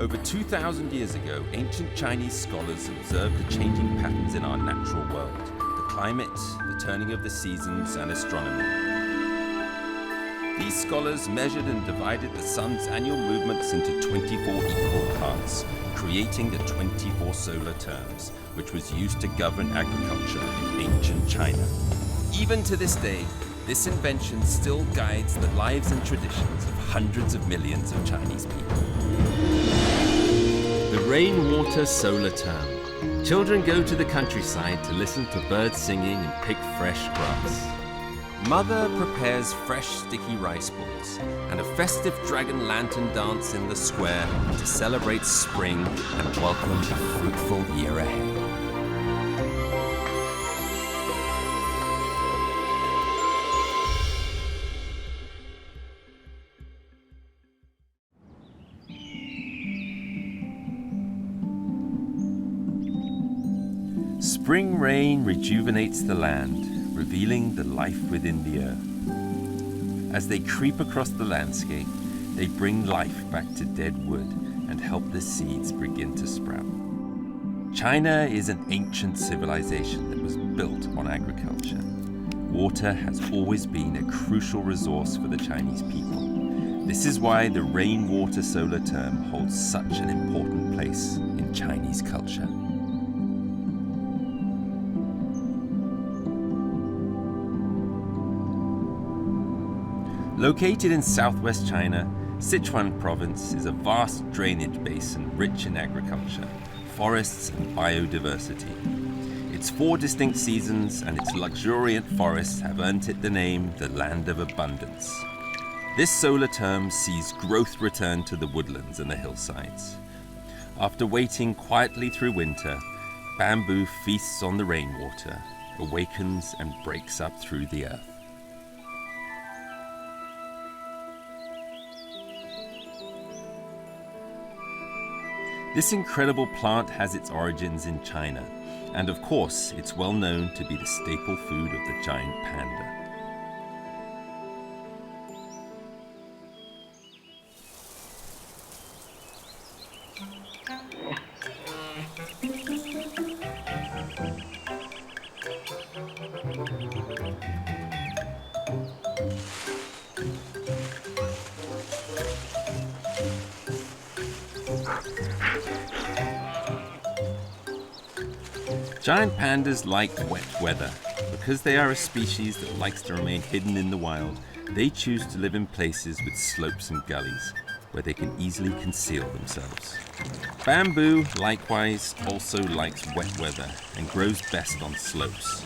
Over 2,000 years ago, ancient Chinese scholars observed the changing patterns in our natural world, the climate, the turning of the seasons, and astronomy. These scholars measured and divided the sun's annual movements into 24 equal parts, creating the 24 solar terms, which was used to govern agriculture in ancient China. Even to this day, this invention still guides the lives and traditions of hundreds of millions of Chinese people. The rainwater solar term. Children go to the countryside to listen to birds singing and pick fresh grass. Mother prepares fresh sticky rice balls and a festive dragon lantern dance in the square to celebrate spring and welcome a fruitful year ahead. Spring rain rejuvenates the land, revealing the life within the earth. As they creep across the landscape, they bring life back to dead wood and help the seeds begin to sprout. China is an ancient civilization that was built on agriculture. Water has always been a crucial resource for the Chinese people. This is why the rainwater solar term holds such an important place in Chinese culture. Located in southwest China, Sichuan Province is a vast drainage basin rich in agriculture, forests and biodiversity. Its 4 distinct seasons and its luxuriant forests have earned it the name the Land of Abundance. This solar term sees growth return to the woodlands and the hillsides. After waiting quietly through winter, bamboo feasts on the rainwater, awakens and breaks up through the earth. This incredible plant has its origins in China, and of course, it's well known to be the staple food of the giant panda. Giant pandas like wet weather. Because they are a species that likes to remain hidden in the wild, they choose to live in places with slopes and gullies, where they can easily conceal themselves. Bamboo, likewise, also likes wet weather and grows best on slopes.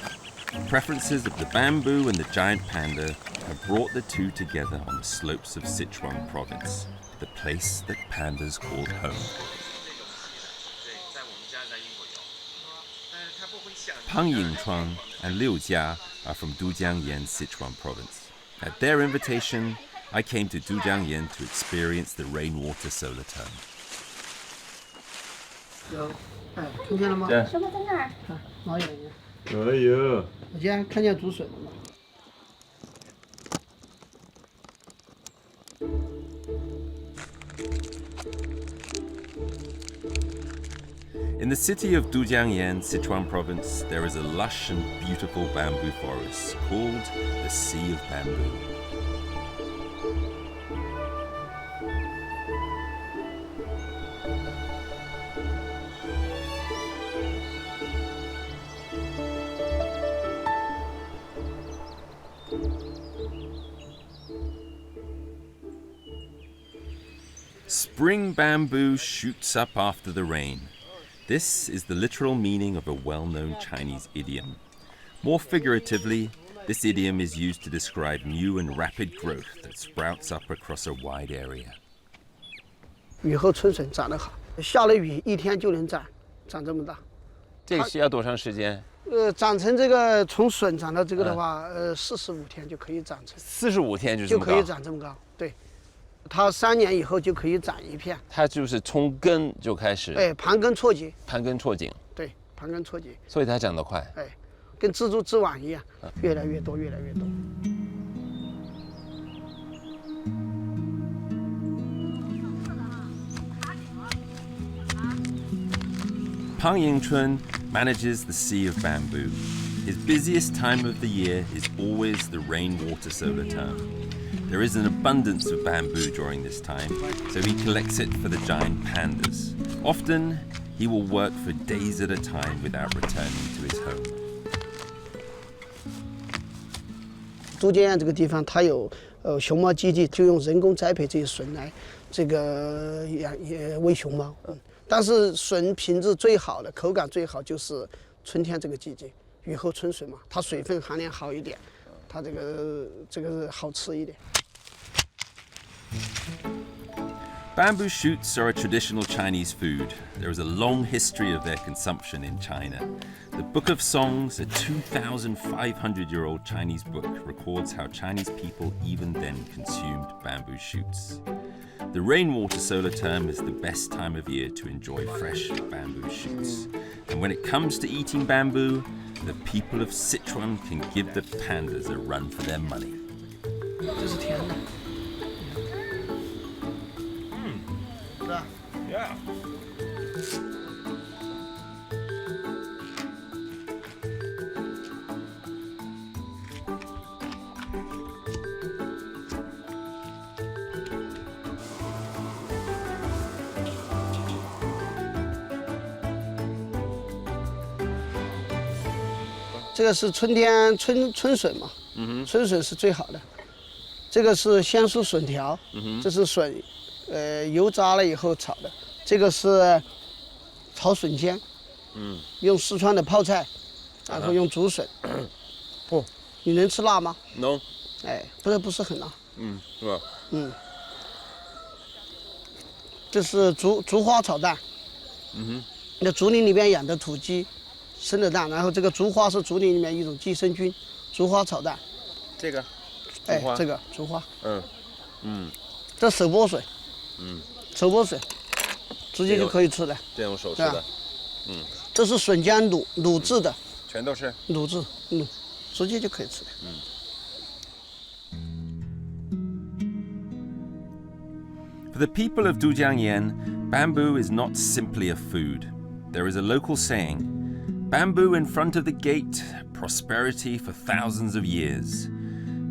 Preferences of the bamboo and the giant panda have brought the two together on the slopes of Sichuan Province, the place that pandas called home. Pang Yingchuang and Liu Jia are from Dujiangyan, Sichuan Province. At their invitation, I came to Dujiangyan to experience the rainwater solar term. In the city of Dujiangyan, Sichuan Province, there is a lush and beautiful bamboo forest called the Sea of Bamboo. Spring bamboo shoots up after the rain. This is the literal meaning of a well-known Chinese idiom. More figuratively, this idiom is used to describe new and rapid growth that sprouts up across a wide area. 雨后春笋长得好，下了雨1天就能长这么大。这个需要多长时间？长成这个从笋长到这个的话，45天就可以长成。45天就这么高？就可以长这么高，对。它3年以后就可以长一片。它就是从根就开始。哎，盘根错节。盘根错节。对，盘根错节。所以它长得快。哎，跟蜘蛛织网一样，越来越多，越来越多。Pang Yingchun manages the Sea of Bamboo. His busiest time of the year is always the rainwater solar term. There is an abundance of bamboo during this time, so he collects it for the giant pandas. Often, he will work for days at a time without returning to his home. 都江堰这个地方，它有熊猫基地，就用人工栽培这些笋来这个也喂熊猫。但是笋品质最好的、口感最好就是春天这个季节，雨后春笋嘛，它水分含量好一点，它这个好吃一点。Bamboo shoots are a traditional Chinese food. There is a long history of their consumption in China. The Book of Songs, a 2,500-year-old Chinese book, records how Chinese people even then consumed bamboo shoots. The rainwater solar term is the best time of year to enjoy fresh bamboo shoots. And when it comes to eating bamboo, the people of Sichuan can give the pandas a run for their money. 这是甜的。是吧 Yeah. 这个是春天春笋嘛，春笋是最好的。这个是香酥笋条，这是笋，油炸了以后炒的。这个是炒笋尖，用四川的泡菜，然后用竹笋。不，你能吃辣吗 No. 哎，不是很辣。是吧？这是竹花炒蛋。那竹林里边养的土鸡生的蛋，然后这个竹花是竹林里面一种寄生菌，竹花炒蛋。这个，哎，这个竹花。嗯，这手剥笋。手剥笋，直接就可以吃的。这种手吃的。这是笋浆卤制的。全都是卤制，直接就可以吃的。For the people of Dujiangyan, bamboo is not simply a food. There is a local saying, bamboo in front of the gate, prosperity for thousands of years.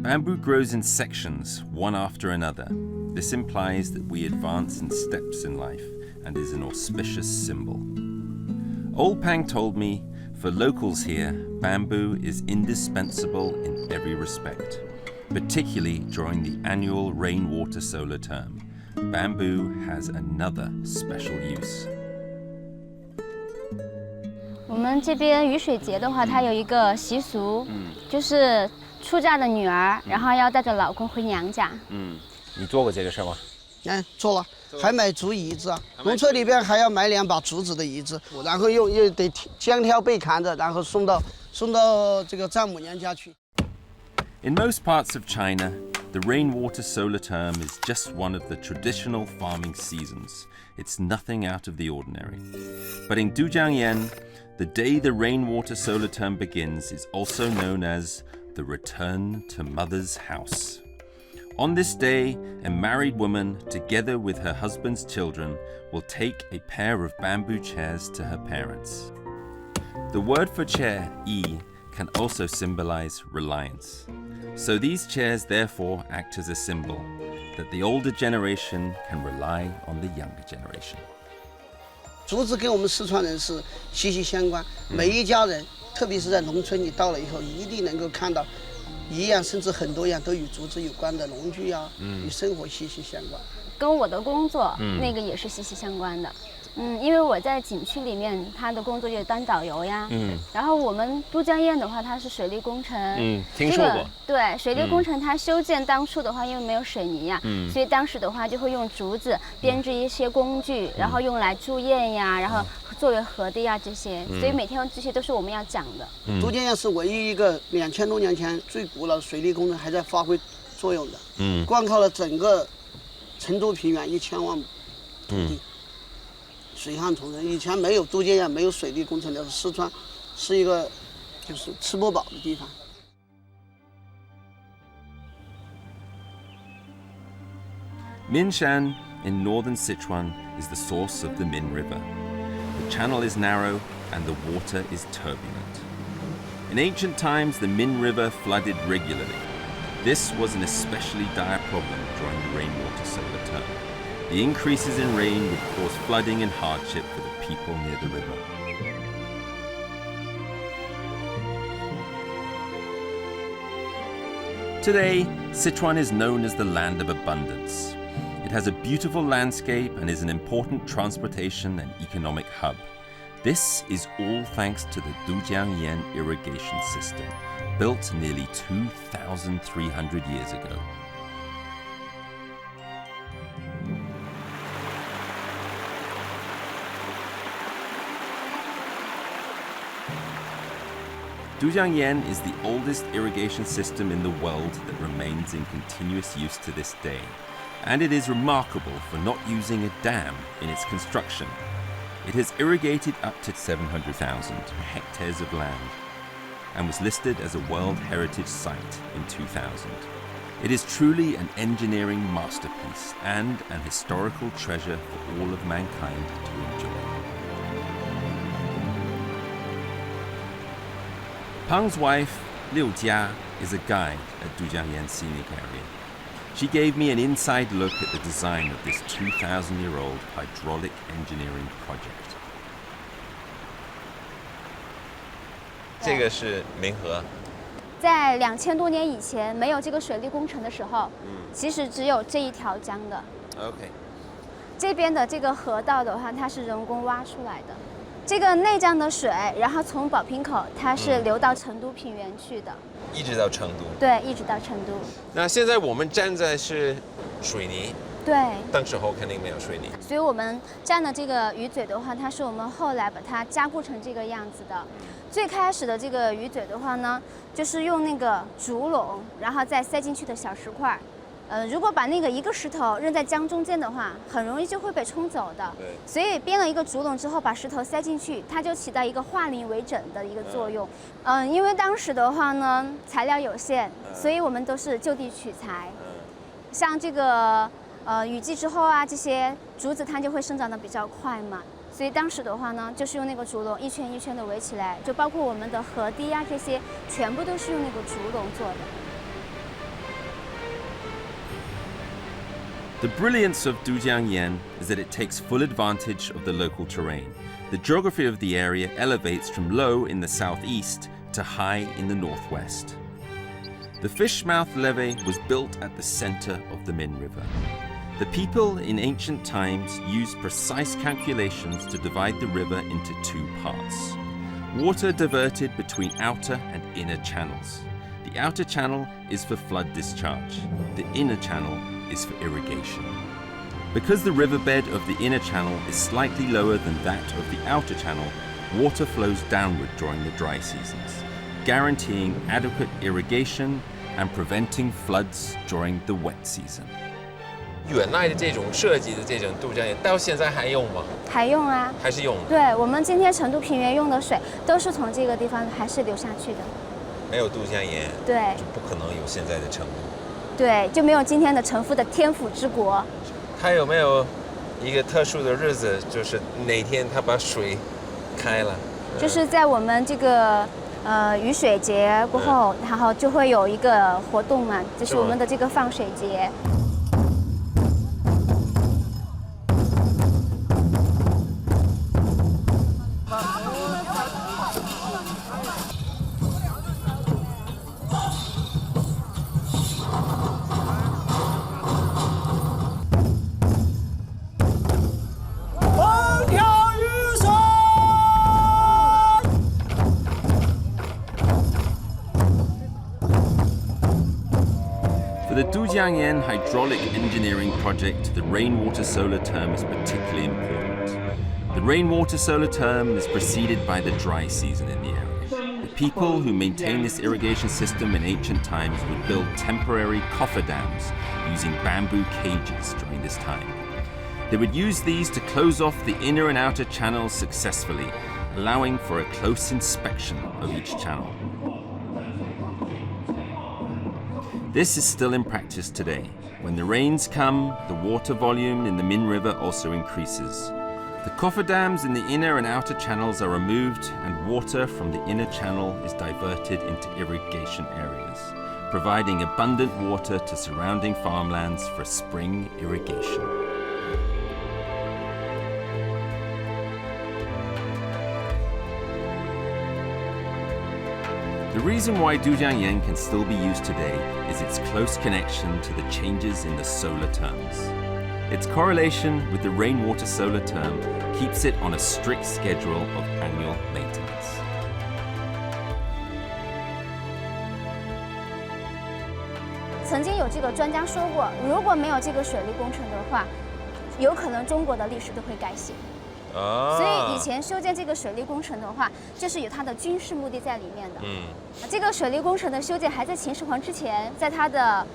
Bamboo grows in sections, one after another. This implies that we advance in steps in life and is an auspicious symbol. Old Pang told me, for locals here, bamboo is indispensable in every respect, particularly during the annual rainwater solar term. Bamboo has another special use. 我们这边雨水节的话，它有一个习俗，就是出嫁的女儿，然后要带着老公回娘家。你做过这个事吗？做了，还买竹椅子啊。农村里边还要买2把竹子的椅子，然后又得将挑被扛着，然后送到这个丈母娘家去。In most parts of China, the rainwater solar term is just one of the traditional farming seasons. It's nothing out of the ordinary. But in Dujiangyan, the day the rainwater solar term begins is also known as the return to mother's house. On this day, a married woman, together with her husband's children, will take a pair of bamboo chairs to her parents. The word for chair, yi, can also symbolize reliance. So these chairs therefore act as a symbol that the older generation can rely on the younger generation. 竹子跟我们四川人是息息相关，每一家人，特别是在农村，你到了以后，一定能够看到一样甚至很多样都与竹子有关的农具啊，与生活息息相关。跟我的工作，那个也是息息相关的。因为我在景区里面，他的工作就是当导游呀。然后我们都江堰的话，它是水利工程。听说过。对，水利工程它修建当初的话，因为没有水泥呀，所以当时的话就会用竹子编织一些工具，然后用来筑堰呀，然后作为河堤呀这些。所以每天这些都是我们要讲的。都江堰是唯一一个2000多年前最古老的水利工程还在发挥作用的。灌溉了整个成都平原1000万亩土地。水旱重生，以前没有都江堰，没有水利工程的四川，是一个就是吃不饱的地方。Minshan in northern Sichuan is the source of the Min River. The channel is narrow and the water is turbulent. In ancient times, the Min River flooded regularly. This was an especially dire problem during the rainwater solar term. The increases in rain would cause flooding and hardship for the people near the river. Today, Sichuan is known as the land of abundance. It has a beautiful landscape and is an important transportation and economic hub. This is all thanks to the Dujiangyan Irrigation System, built nearly 2,300 years ago. Dujiangyan is the oldest irrigation system in the world that remains in continuous use to this day, and it is remarkable for not using a dam in its construction. It has irrigated up to 700,000 hectares of land and was listed as a World Heritage Site in 2000. It is truly an engineering masterpiece and an historical treasure for all of mankind to enjoy. Peng's wife, Liu Jia, is a guide at Dujiangyan Scenic Area. She gave me an inside look at the design of this 2,000-year-old hydraulic engineering project. 这个是明河，在2000多年以前，没有这个水利工程的时候，其实只有这一条江的。OK， 这边的这个河道的话，它是人工挖出来的。这个内江的水，然后从宝瓶口，它是流到成都平原去的。一直到成都。对，一直到成都。那现在我们站在是水泥，对。当时候肯定没有水泥。所以我们站的这个鱼嘴的话，它是我们后来把它加固成这个样子的。最开始的这个鱼嘴的话呢，就是用那个竹笼，然后再塞进去的小石块。如果把那个一个石头扔在江中间的话，很容易就会被冲走的。对。所以编了一个竹笼之后，把石头塞进去，它就起到一个化零为整的一个作用。因为当时的话呢，材料有限，所以我们都是就地取材。像这个雨季之后啊，这些竹子它就会生长得比较快嘛。所以当时的话呢，就是用那个竹笼一圈一圈的围起来，就包括我们的河堤啊这些，全部都是用那个竹笼做的。The brilliance of Dujiangyan is that it takes full advantage of the local terrain. The geography of the area elevates from low in the southeast to high in the northwest. The Fishmouth levee was built at the center of the Min River. The people in ancient times used precise calculations to divide the river into two parts. Water diverted between outer and inner channels. The outer channel is for flood discharge. The inner channel is for irrigation. Because the riverbed of the inner channel is slightly lower than that of the outer channel, water flows downward during the dry seasons, guaranteeing adequate irrigation and preventing floods during the wet season. 原来的这种设计的这种渡江堰到现在还用吗？还用啊，还是用？对，我们今天成都平原用的水都是从这个地方还是流下去的。没有渡江堰，对，就不可能有现在的成都。对，就没有今天的成都的天府之国。它有没有一个特殊的日子，就是哪天它把水开了？就是在我们这个雨水节过后，然后就会有一个活动嘛，就是我们的这个放水节。For the Dujiangyan hydraulic engineering project, the rainwater solar term is particularly important. The rainwater solar term is preceded by the dry season in the area. The people who maintain this irrigation system in ancient times would build temporary coffer dams using bamboo cages during this time. They would use these to close off the inner and outer channels successfully, allowing for a close inspection of each channel. This is still in practice today. When the rains come, the water volume in the Min River also increases. The cofferdams in the inner and outer channels are removed, and water from the inner channel is diverted into irrigation areas, providing abundant water to surrounding farmlands for spring irrigation. The reason why Dujiangyan can still be used today is its close connection to the changes in the solar terms. Its correlation with the rainwater solar term keeps it on a strict schedule of annual maintenance. 曾经有这个专家说过，如果没有这个水利工程的话，有可能中国的历史都会改写。所以以前修建这个水利工程的话，就是有它的军事目的在里面的。这个水利工程的修建还在秦始皇之前，在他的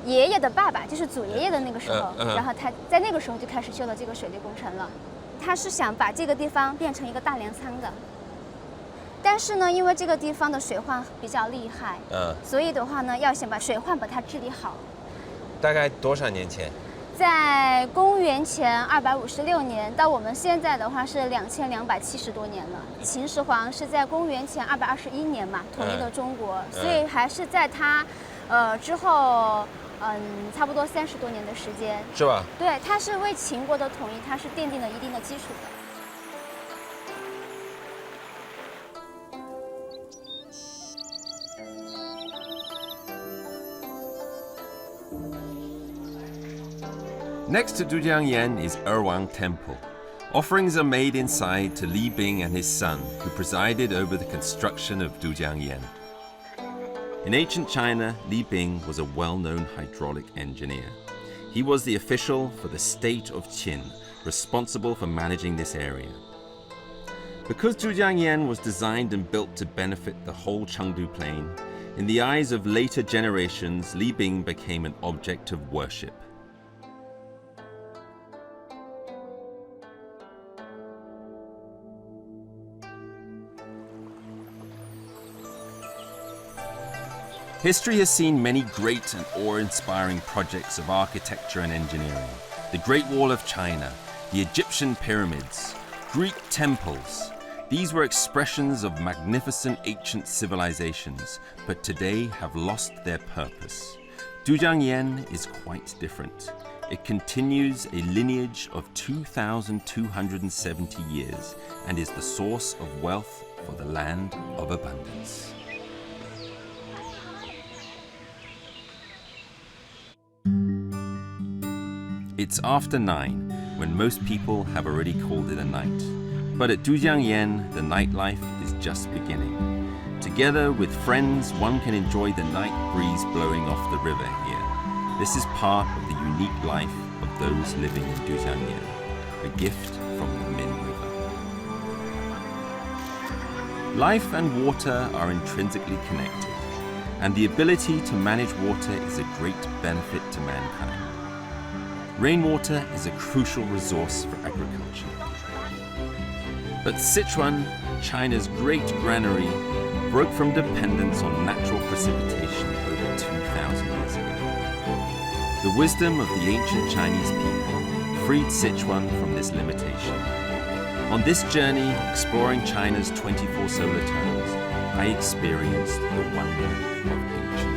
爷爷的爸爸，就是祖爷爷的那个时候，然后他在那个时候就开始修了这个水利工程了。他是想把这个地方变成一个大粮仓的。但是呢，因为这个地方的水患比较厉害，所以的话呢，要想把水患把它治理好。大概多少年前？在公元前256年到我们现在的话是2270多年了。秦始皇是在公元前221年嘛统一了中国，所以还是在他之后差不多30多年的时间，是吧？对，他是为秦国的统一，他是奠定了一定的基础的。Next to Dujiangyan is Erwang Temple. Offerings are made inside to Li Bing and his son, who presided over the construction of Dujiangyan. In ancient China, Li Bing was a well-known hydraulic engineer. He was the official for the state of Qin, responsible for managing this area. Because Dujiangyan was designed and built to benefit the whole Chengdu plain, in the eyes of later generations, Li Bing became an object of worship. History has seen many great and awe-inspiring projects of architecture and engineering. The Great Wall of China, the Egyptian pyramids, Greek temples. These were expressions of magnificent ancient civilizations, but today have lost their purpose. Dujiangyan is quite different. It continues a lineage of 2,270 years and is the source of wealth for the land of abundance. It's after 9, when most people have already called it a night. But at Dujiangyan, the nightlife is just beginning. Together with friends, one can enjoy the night breeze blowing off the river here. This is part of the unique life of those living in Dujiangyan, a gift from the Min River. Life and water are intrinsically connected, and the ability to manage water is a great benefit to mankind. Rainwater is a crucial resource for agriculture. But Sichuan, China's great granary, broke from dependence on natural precipitation over 2,000 years ago. The wisdom of the ancient Chinese people freed Sichuan from this limitation. On this journey, exploring China's 24 solar terms, I experienced the wonder of ancient